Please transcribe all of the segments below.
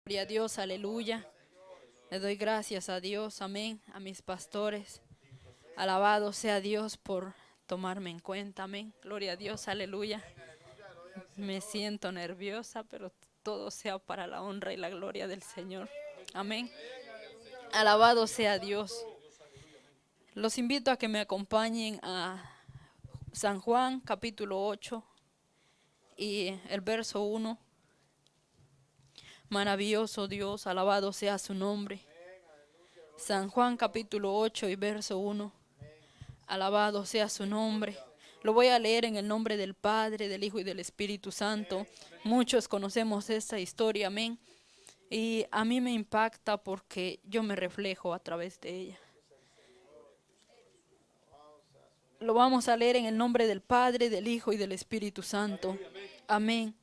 Gloria a Dios, aleluya. Le doy gracias a Dios, amén, a mis pastores. Alabado sea Dios por tomarme en cuenta, amén. Gloria a Dios, aleluya. Me siento nerviosa, pero todo sea para la honra y la gloria del Señor. Amén. Alabado sea Dios. Los invito a que me acompañen a San Juan capítulo 8 y el verso 1. Maravilloso Dios, alabado sea su nombre. San Juan capítulo 8 y verso 1. Alabado sea su nombre. Lo voy a leer en el nombre del Padre, del Hijo y del Espíritu Santo. Muchos conocemos esta historia, amén. Y a mí me impacta porque yo me reflejo a través de ella. Lo vamos a leer en el nombre del Padre, del Hijo y del Espíritu Santo. Amén.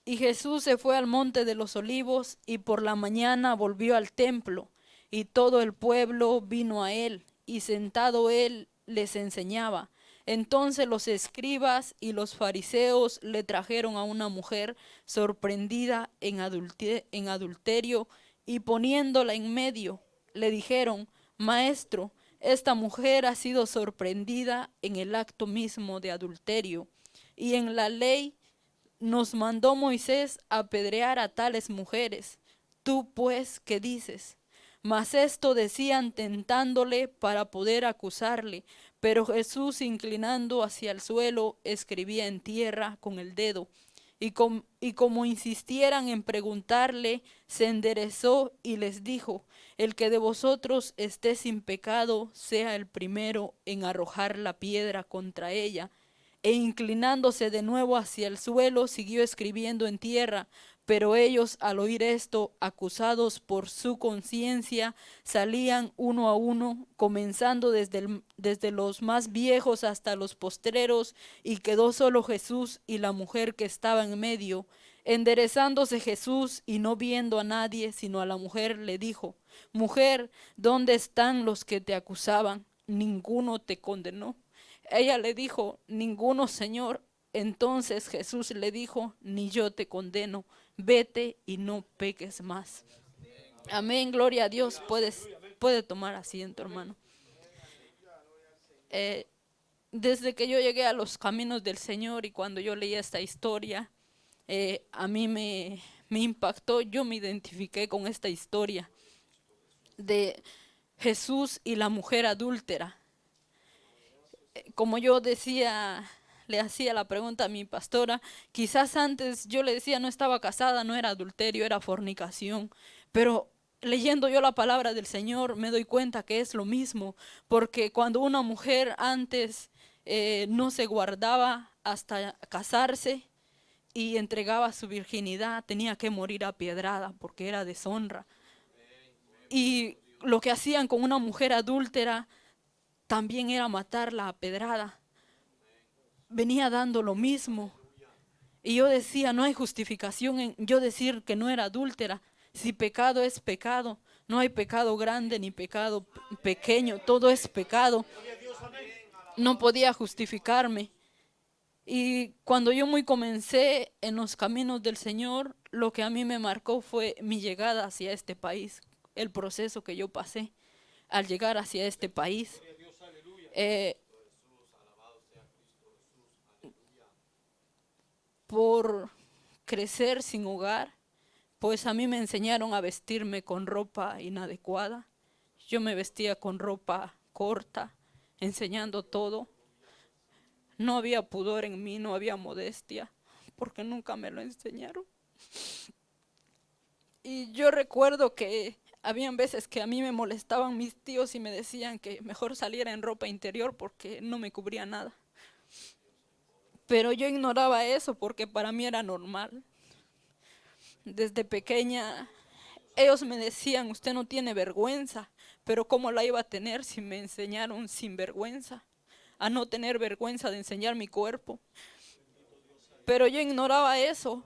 Y Jesús se fue al monte de los olivos y por la mañana volvió al templo y todo el pueblo vino a él y sentado él les enseñaba. Entonces los escribas y los fariseos le trajeron a una mujer sorprendida en adulterio y poniéndola en medio, le dijeron: Maestro, esta mujer ha sido sorprendida en el acto mismo de adulterio, y en la ley nos mandó Moisés apedrear a tales mujeres. Tú pues, ¿qué dices? Mas esto decían tentándole para poder acusarle. Pero Jesús, inclinando hacia el suelo, escribía en tierra con el dedo. Y como insistieran en preguntarle, se enderezó y les dijo: El que de vosotros esté sin pecado, sea el primero en arrojar la piedra contra ella. E inclinándose de nuevo hacia el suelo, siguió escribiendo en tierra. Pero ellos, al oír esto, acusados por su conciencia, salían uno a uno, comenzando desde los más viejos hasta los postreros, y quedó solo Jesús y la mujer que estaba en medio. Enderezándose Jesús y no viendo a nadie sino a la mujer, le dijo: Mujer, ¿dónde están los que te acusaban? ¿Ninguno te condenó? Ella le dijo: Ninguno, Señor. Entonces Jesús le dijo: Ni yo te condeno, vete y no peques más. Amén, gloria a Dios. Puede tomar asiento, hermano. Eh, Desde que yo llegué a los caminos del Señor y cuando yo leí esta historia, a mí me impactó. Yo me identifiqué con esta historia de Jesús y la mujer adúltera. Como yo decía, le hacía la pregunta a mi pastora, quizás antes yo le decía no estaba casada, no era adulterio, era fornicación, pero leyendo yo la palabra del Señor me doy cuenta que es lo mismo, porque cuando una mujer antes no se guardaba hasta casarse y entregaba su virginidad, tenía que morir apiedrada porque era deshonra. Y lo que hacían con una mujer adúltera también era matarla a pedrada. Venía dando lo mismo. Y yo decía, no hay justificación en yo decir que no era adúltera. Si pecado es pecado, no hay pecado grande ni pecado pequeño, todo es pecado. No podía justificarme. Y cuando yo muy comencé en los caminos del Señor, lo que a mí me marcó fue mi llegada hacia este país, el proceso que yo pasé al llegar hacia este país. Eh, por crecer sin hogar, pues a mí me enseñaron a vestirme con ropa inadecuada. Yo me vestía con ropa corta, enseñando todo. No había pudor en mí, no había modestia, porque nunca me lo enseñaron. Y yo recuerdo que habían veces que a mí me molestaban mis tíos y me decían que mejor saliera en ropa interior porque no me cubría nada. Pero yo ignoraba eso porque para mí era normal. Desde pequeña ellos me decían: usted no tiene vergüenza, pero ¿cómo la iba a tener si me enseñaron sin vergüenza? A no tener vergüenza de enseñar mi cuerpo. Pero yo ignoraba eso.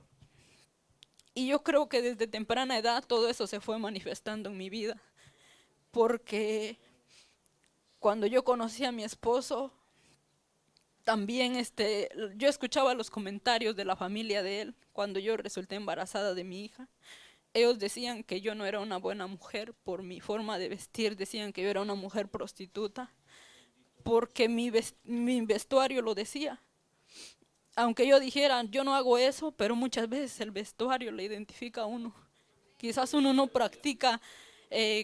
Y yo creo que desde temprana edad todo eso se fue manifestando en mi vida. Porque cuando yo conocí a mi esposo, también yo escuchaba los comentarios de la familia de él cuando yo resulté embarazada de mi hija. ellos decían que yo no era una buena mujer por mi forma de vestir, decían que yo era una mujer prostituta, porque mi vestuario lo decía. Aunque yo dijera, yo no hago eso, pero muchas veces el vestuario le identifica a uno. Quizás uno no practica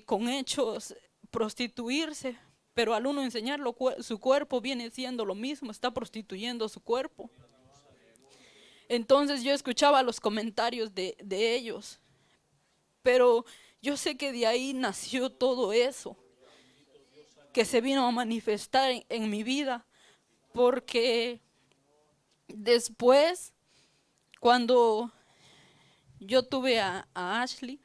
con hechos prostituirse, pero al uno enseñarlo, su cuerpo viene siendo lo mismo, está prostituyendo su cuerpo. Entonces yo escuchaba los comentarios de ellos, pero yo sé que de ahí nació todo eso, que se vino a manifestar en mi vida, porque después, cuando yo tuve a Ashley,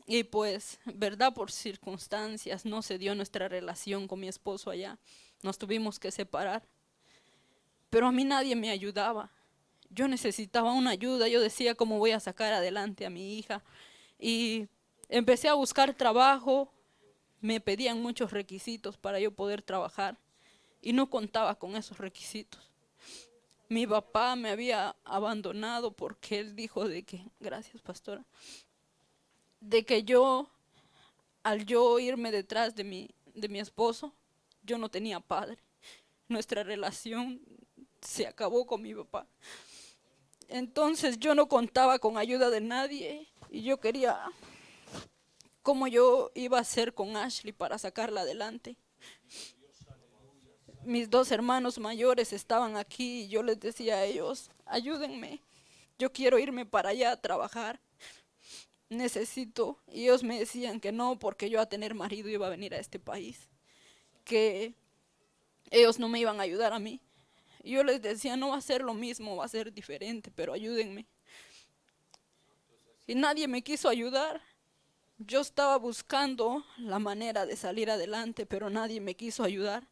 y pues, verdad, por circunstancias no se dio nuestra relación con mi esposo allá, nos tuvimos que separar, pero a mí nadie me ayudaba. Yo necesitaba una ayuda, yo decía cómo voy a sacar adelante a mi hija, y empecé a buscar trabajo, me pedían muchos requisitos para yo poder trabajar y no contaba con esos requisitos. Mi papá me había abandonado porque él dijo de que, gracias pastora, de que al yo irme detrás de mi esposo, yo no tenía padre. Nuestra relación se acabó con mi papá. Entonces yo no contaba con ayuda de nadie y yo quería cómo yo iba a hacer con Ashley para sacarla adelante. Mis dos hermanos mayores estaban aquí y yo les decía a ellos, ayúdenme, yo quiero irme para allá a trabajar, necesito. Y ellos me decían que no, porque yo a tener marido iba a venir a este país, que ellos no me iban a ayudar a mí. Y yo les decía, no va a ser lo mismo, va a ser diferente, pero ayúdenme. Y nadie me quiso ayudar. Yo estaba buscando la manera de salir adelante, pero nadie me quiso ayudar.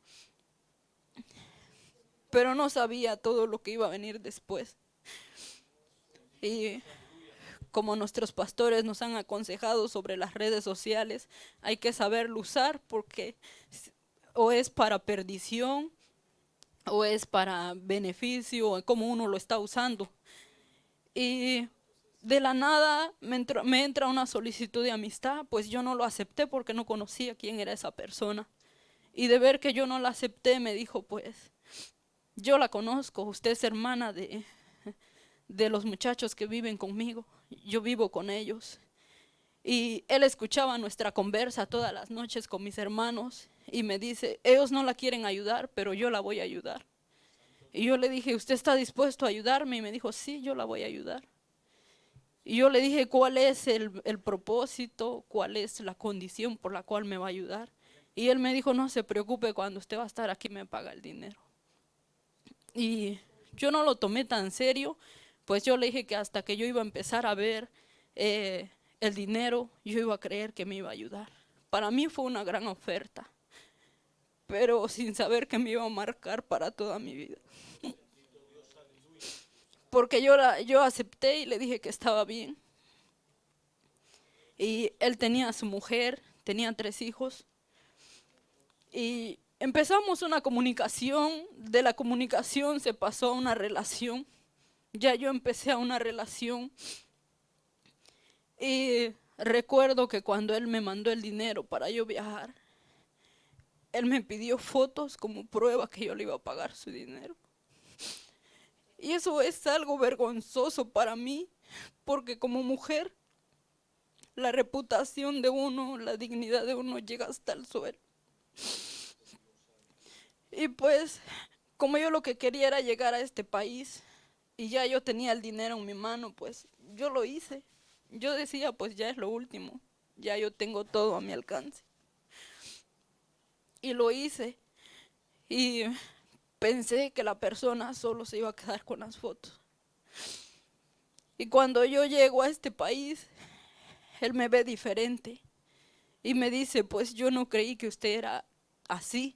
Pero no sabía todo lo que iba a venir después. Y como nuestros pastores nos han aconsejado sobre las redes sociales, hay que saberlo usar porque o es para perdición o es para beneficio, o como uno lo está usando. Y de la nada me entra una solicitud de amistad, pues yo no lo acepté porque no conocía quién era esa persona. Y de ver que yo no la acepté, me dijo, pues, yo la conozco, usted es hermana de los muchachos que viven conmigo, yo vivo con ellos. Y él escuchaba nuestra conversa todas las noches con mis hermanos y me dice, ellos no la quieren ayudar, pero yo la voy a ayudar. Y yo le dije, ¿usted está dispuesto a ayudarme? Y me dijo, sí, yo la voy a ayudar. Y yo le dije, ¿cuál es el propósito? ¿Cuál es la condición por la cual me va a ayudar? Y él me dijo, no se preocupe, cuando usted va a estar aquí me paga el dinero. Y yo no lo tomé tan serio, pues yo le dije que hasta que yo iba a empezar a ver el dinero, yo iba a creer que me iba a ayudar. Para mí fue una gran oferta, pero sin saber que me iba a marcar para toda mi vida. Porque yo acepté y le dije que estaba bien. Y él tenía a su mujer, tenía 3 hijos. Y empezamos una comunicación, de la comunicación se pasó a una relación. Ya yo empecé a una relación. Y recuerdo que cuando él me mandó el dinero para yo viajar, él me pidió fotos como prueba que yo le iba a pagar su dinero. Y eso es algo vergonzoso para mí, porque como mujer, la reputación de uno, la dignidad de uno llega hasta el suelo. Y pues, como yo lo que quería era llegar a este país, y ya yo tenía el dinero en mi mano, pues yo lo hice. Yo decía, pues ya es lo último, ya yo tengo todo a mi alcance. Y lo hice. Y pensé que la persona solo se iba a quedar con las fotos. Y cuando yo llego a este país, él me ve diferente. Y me dice, pues yo no creí que usted era así.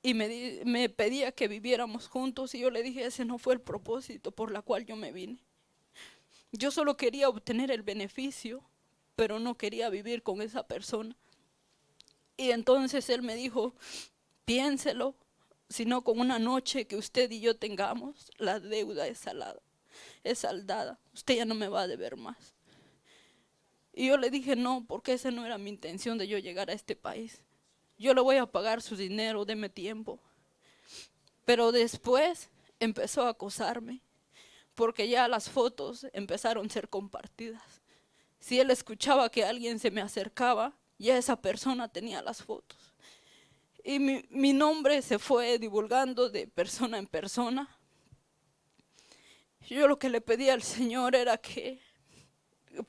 Y me pedía que viviéramos juntos y yo le dije, ese no fue el propósito por la cual yo me vine. Yo solo quería obtener el beneficio, pero no quería vivir con esa persona. Y entonces él me dijo, piénselo, si no con una noche que usted y yo tengamos, la deuda es saldada. Usted ya no me va a deber más. Y yo le dije no, porque esa no era mi intención de yo llegar a este país. Yo le voy a pagar su dinero, deme tiempo. Pero después empezó a acosarme, porque ya las fotos empezaron a ser compartidas. Si él escuchaba que alguien se me acercaba, ya esa persona tenía las fotos. Y mi nombre se fue divulgando de persona en persona. Yo lo que le pedí al Señor era que,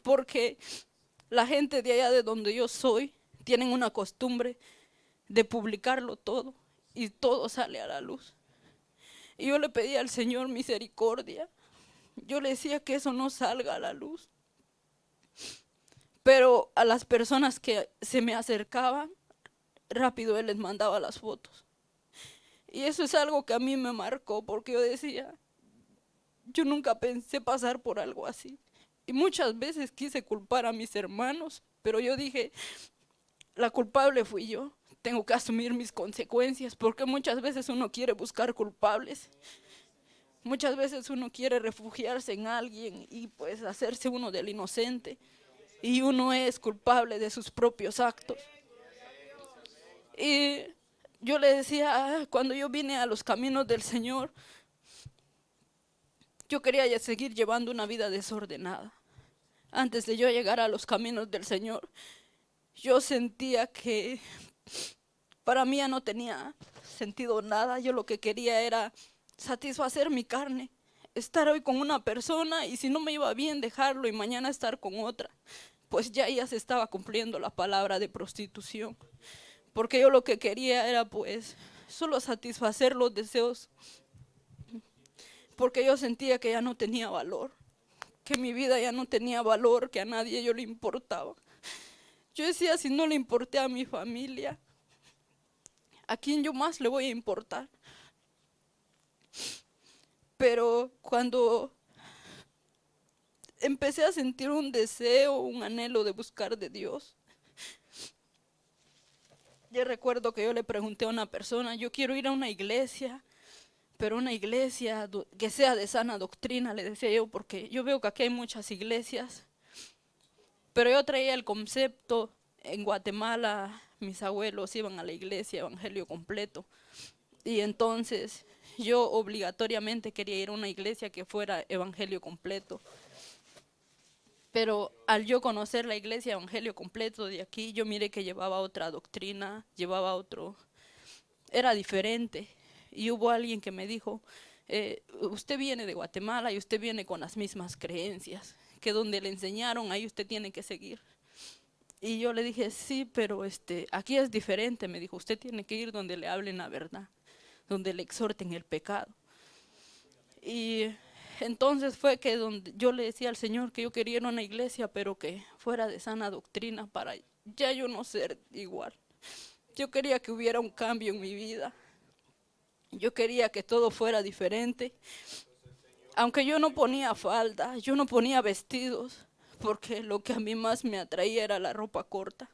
porque la gente de allá de donde yo soy, tienen una costumbre de publicarlo todo y todo sale a la luz. Y yo le pedí al Señor misericordia. Yo le decía que eso no salga a la luz. Pero a las personas que se me acercaban, rápido él les mandaba las fotos. Y eso es algo que a mí me marcó, porque yo decía, yo nunca pensé pasar por algo así. Y muchas veces quise culpar a mis hermanos, pero yo dije, la culpable fui yo. Tengo que asumir mis consecuencias, porque muchas veces uno quiere buscar culpables. Muchas veces uno quiere refugiarse en alguien y pues hacerse uno del inocente. Y uno es culpable de sus propios actos. Y yo le decía, cuando yo vine a los caminos del Señor, yo quería ya seguir llevando una vida desordenada. Antes de yo llegar a los caminos del Señor, yo sentía que para mí ya no tenía sentido nada. Yo lo que quería era satisfacer mi carne, estar hoy con una persona y si no me iba bien dejarlo y mañana estar con otra. Pues ya se estaba cumpliendo la palabra de prostitución. Porque yo lo que quería era pues solo satisfacer los deseos. Porque yo sentía que ya no tenía valor, que mi vida ya no tenía valor, que a nadie yo le importaba. Yo decía, si no le importé a mi familia, ¿a quién yo más le voy a importar? Pero cuando empecé a sentir un deseo, un anhelo de buscar de Dios, yo recuerdo que yo le pregunté a una persona, yo quiero ir a una iglesia, pero una iglesia que sea de sana doctrina, le decía yo, porque yo veo que aquí hay muchas iglesias, pero yo traía el concepto, en Guatemala mis abuelos iban a la iglesia evangelio completo, y entonces yo obligatoriamente quería ir a una iglesia que fuera evangelio completo. Pero al yo conocer la iglesia evangelio completo de aquí, yo miré que llevaba otra doctrina, llevaba otro, era diferente. Y hubo alguien que me dijo, usted viene de Guatemala y usted viene con las mismas creencias, que donde le enseñaron ahí usted tiene que seguir. Y yo le dije, sí, pero aquí es diferente. Me dijo, usted tiene que ir donde le hablen la verdad, donde le exhorten el pecado. Y entonces fue que donde yo le decía al Señor que yo quería ir a una iglesia, pero que fuera de sana doctrina para ya yo no ser igual. Yo quería que hubiera un cambio en mi vida. Yo quería que todo fuera diferente. Aunque yo no ponía falda, yo no ponía vestidos, porque lo que a mí más me atraía era la ropa corta.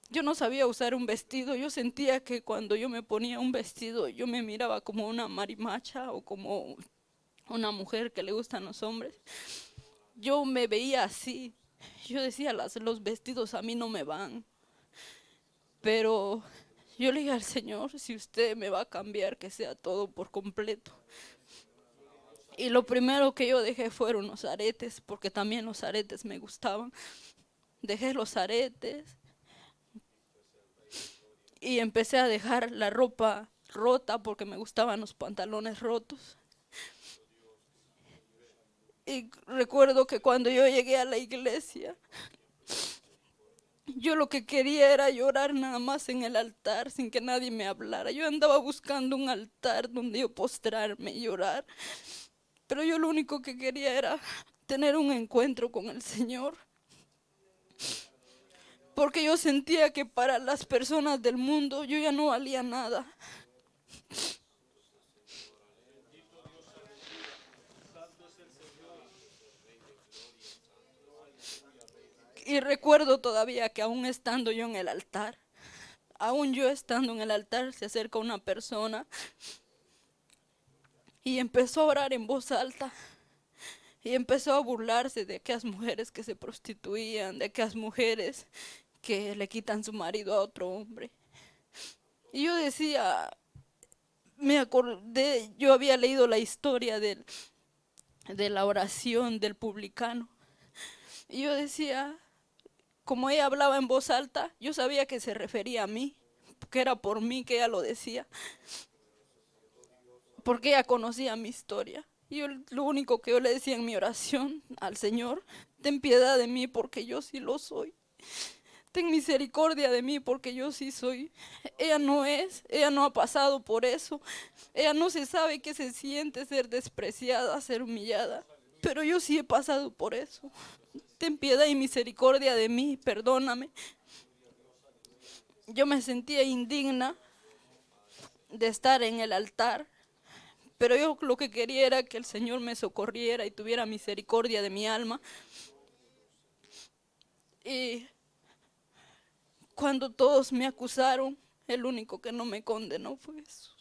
Yo no sabía usar un vestido, yo sentía que cuando yo me ponía un vestido, yo me miraba como una marimacha o como una mujer que le gustan los hombres. Yo me veía así, yo decía, los vestidos a mí no me van. Pero yo le dije al Señor, si usted me va a cambiar, que sea todo por completo. Y lo primero que yo dejé fueron los aretes, porque también los aretes me gustaban. Dejé los aretes y empecé a dejar la ropa rota porque me gustaban los pantalones rotos. Y recuerdo que cuando yo llegué a la iglesia, yo lo que quería era llorar nada más en el altar sin que nadie me hablara. Yo andaba buscando un altar donde yo postrarme y llorar. Pero yo lo único que quería era tener un encuentro con el Señor. Porque yo sentía que para las personas del mundo yo ya no valía nada. Y recuerdo todavía que aún estando yo en el altar, aún yo estando en el altar, se acerca una persona y empezó a orar en voz alta. Y empezó a burlarse de aquellas mujeres que se prostituían, de aquellas mujeres que le quitan su marido a otro hombre. Y yo decía, me acordé, yo había leído la historia de la oración del publicano. Y yo decía, como ella hablaba en voz alta, yo sabía que se refería a mí, que era por mí que ella lo decía, porque ella conocía mi historia. Y yo, lo único que yo le decía en mi oración al Señor, ten piedad de mí porque yo sí lo soy. Ten misericordia de mí porque yo sí soy. Ella no ha pasado por eso. Ella no se sabe qué se siente ser despreciada, ser humillada. Pero yo sí he pasado por eso. Ten piedad y misericordia de mí, perdóname. Yo me sentía indigna de estar en el altar, pero yo lo que quería era que el Señor me socorriera y tuviera misericordia de mi alma. Y cuando todos me acusaron, el único que no me condenó fue Jesús.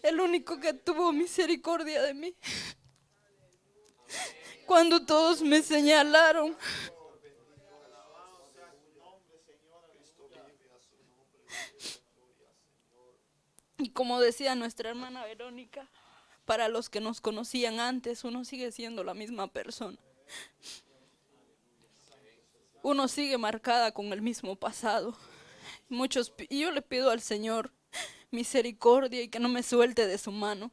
El único que tuvo misericordia de mí. Cuando todos me señalaron, y como decía nuestra hermana Verónica, para los que nos conocían antes, uno sigue siendo la misma persona. Uno sigue marcada con el mismo pasado. Y yo le pido al Señor misericordia y que no me suelte de su mano.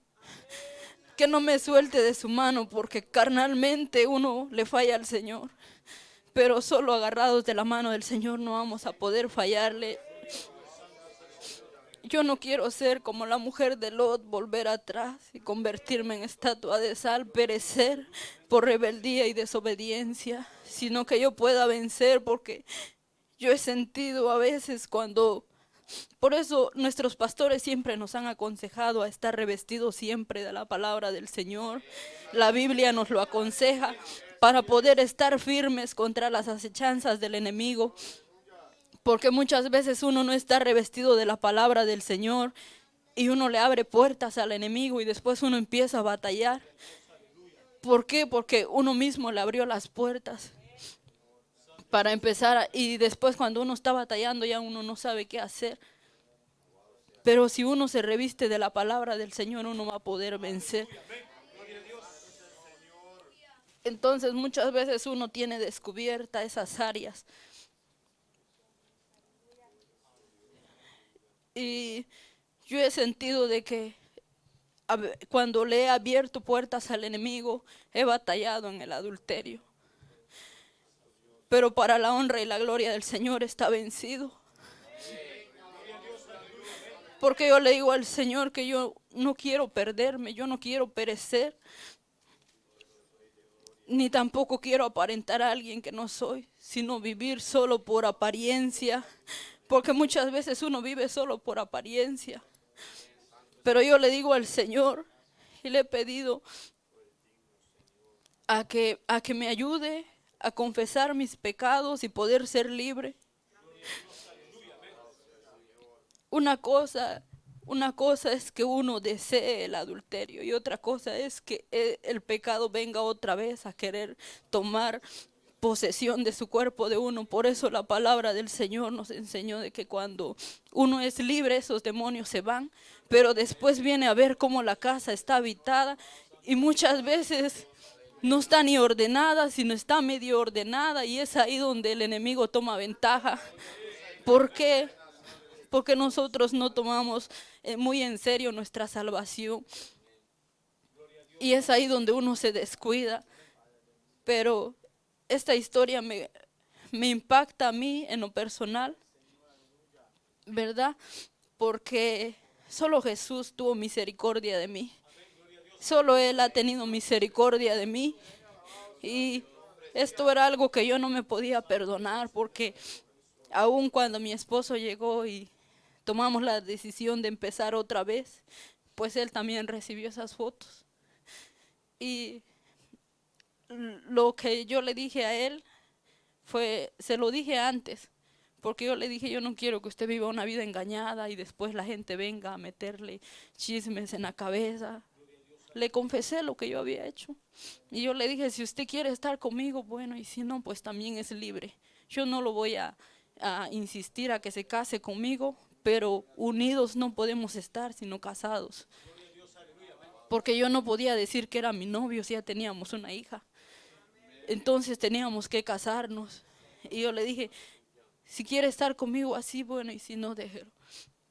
Que no me suelte de su mano, porque carnalmente uno le falla al Señor. Pero solo agarrados de la mano del Señor no vamos a poder fallarle. Yo no quiero ser como la mujer de Lot, volver atrás y convertirme en estatua de sal, perecer por rebeldía y desobediencia, sino que yo pueda vencer, porque yo he sentido a veces por eso nuestros pastores siempre nos han aconsejado a estar revestidos siempre de la palabra del Señor. La Biblia nos lo aconseja para poder estar firmes contra las acechanzas del enemigo. Porque muchas veces uno no está revestido de la palabra del Señor y uno le abre puertas al enemigo y después uno empieza a batallar. ¿Por qué? Porque uno mismo le abrió las puertas para empezar y después cuando uno está batallando ya uno no sabe qué hacer. Pero si uno se reviste de la palabra del Señor, uno va a poder vencer. Entonces muchas veces uno tiene descubierta esas áreas. Y yo he sentido de que cuando le he abierto puertas al enemigo, he batallado en el adulterio. Pero para la honra y la gloria del Señor está vencido. Porque yo le digo al Señor que yo no quiero perderme, yo no quiero perecer, ni tampoco quiero aparentar a alguien que no soy, sino vivir solo por apariencia, porque muchas veces uno vive solo por apariencia. Pero yo le digo al Señor y le he pedido a que me ayude a confesar mis pecados y poder ser libre. Una cosa, una cosa es que uno desee el adulterio y otra cosa es que el pecado venga otra vez a querer tomar posesión de su cuerpo de uno. Por eso la palabra del Señor nos enseñó de que cuando uno es libre, esos demonios se van, pero después viene a ver cómo la casa está habitada y muchas veces no está ni ordenada, sino está medio ordenada, y es ahí donde el enemigo toma ventaja. ¿Por qué? Porque nosotros no tomamos muy en serio nuestra salvación. Y es ahí donde uno se descuida. Pero esta historia me impacta a mí en lo personal, ¿verdad? Porque solo Jesús tuvo misericordia de mí. Solo Él ha tenido misericordia de mí. Y esto era algo que yo no me podía perdonar, porque aun cuando mi esposo llegó y tomamos la decisión de empezar otra vez, pues él también recibió esas fotos. Y lo que yo le dije a él se lo dije antes, porque yo le dije, yo no quiero que usted viva una vida engañada y después la gente venga a meterle chismes en la cabeza. le confesé lo que yo había hecho. Y yo le dije, si usted quiere estar conmigo, bueno, y si no, pues también es libre. Yo no lo voy a insistir a que se case conmigo, pero unidos no podemos estar, sino casados. Porque yo no podía decir que era mi novio si ya teníamos una hija. Entonces teníamos que casarnos. Y yo le dije, si quiere estar conmigo así, bueno, y si no, déjelo.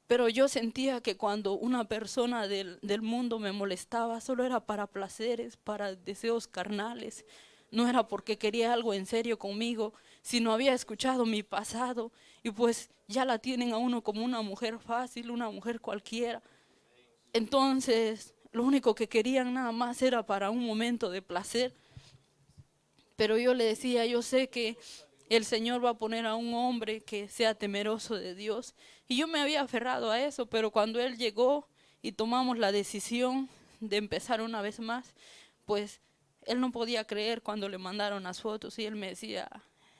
Pero yo sentía que cuando una persona del mundo me molestaba, solo era para placeres, para deseos carnales. No era porque quería algo en serio conmigo, sino había escuchado mi pasado y pues ya la tienen a uno como una mujer fácil, una mujer cualquiera. Entonces, lo único que querían nada más era para un momento de placer. Pero yo le decía, yo sé que el Señor va a poner a un hombre que sea temeroso de Dios. Y yo me había aferrado a eso, pero cuando Él llegó y tomamos la decisión de empezar una vez más, pues Él no podía creer cuando le mandaron las fotos y Él me decía,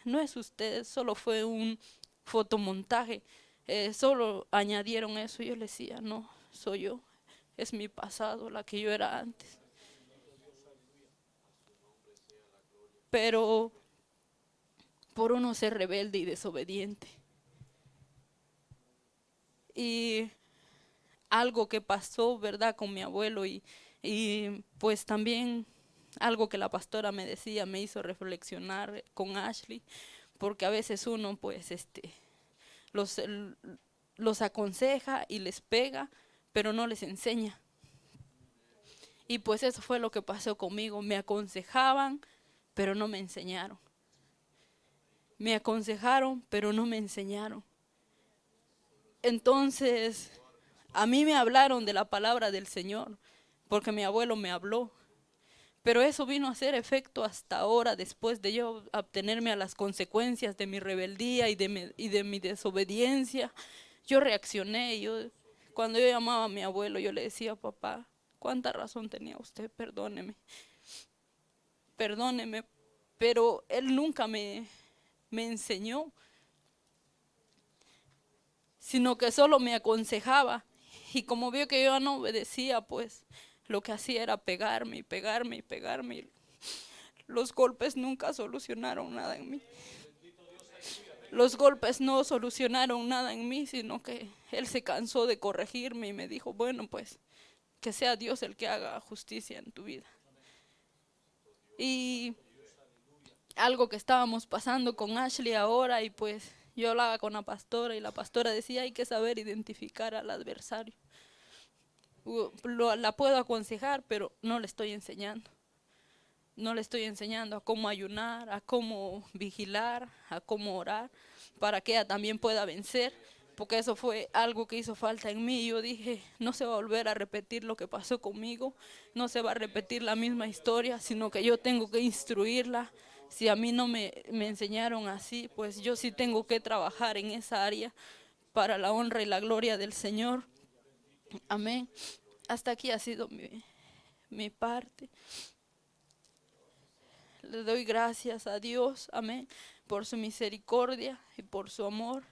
no es usted, solo fue un fotomontaje, solo añadieron eso. Y yo le decía, no, soy yo, es mi pasado, la que yo era antes. Pero por uno ser rebelde y desobediente. Y algo que pasó, ¿verdad?, con mi abuelo y pues también algo que la pastora me decía me hizo reflexionar con Ashley, porque a veces uno pues los, los aconseja y les pega, pero no les enseña. Y pues eso fue lo que pasó conmigo, me aconsejaban, pero no me enseñaron. Me aconsejaron, pero no me enseñaron. Entonces, a mí me hablaron de la palabra del Señor, porque mi abuelo me habló. Pero eso vino a hacer efecto hasta ahora, después de yo abstenerme a las consecuencias de mi rebeldía y de mi desobediencia. Yo reaccioné. Cuando yo llamaba a mi abuelo, yo le decía, papá, ¿cuánta razón tenía usted? Perdóneme, perdóneme. Pero él nunca me enseñó, sino que solo me aconsejaba. Y como vio que yo no obedecía, pues lo que hacía era pegarme y pegarme y pegarme. Los golpes nunca solucionaron nada en mí. Los golpes no solucionaron nada en mí, sino que él se cansó de corregirme y me dijo, bueno, pues que sea Dios el que haga justicia en tu vida. Y algo que estábamos pasando con Ashley ahora, y pues yo hablaba con la pastora y la pastora decía, hay que saber identificar al adversario. La puedo aconsejar, pero no le estoy enseñando. No le estoy enseñando a cómo ayunar, a cómo vigilar, a cómo orar, para que ella también pueda vencer, porque eso fue algo que hizo falta en mí. Yo dije, no se va a volver a repetir lo que pasó conmigo, no se va a repetir la misma historia, sino que yo tengo que instruirla. Si a mí no me enseñaron así, pues yo sí tengo que trabajar en esa área para la honra y la gloria del Señor. Amén. Hasta aquí ha sido mi parte. Le doy gracias a Dios, amén, por su misericordia y por su amor.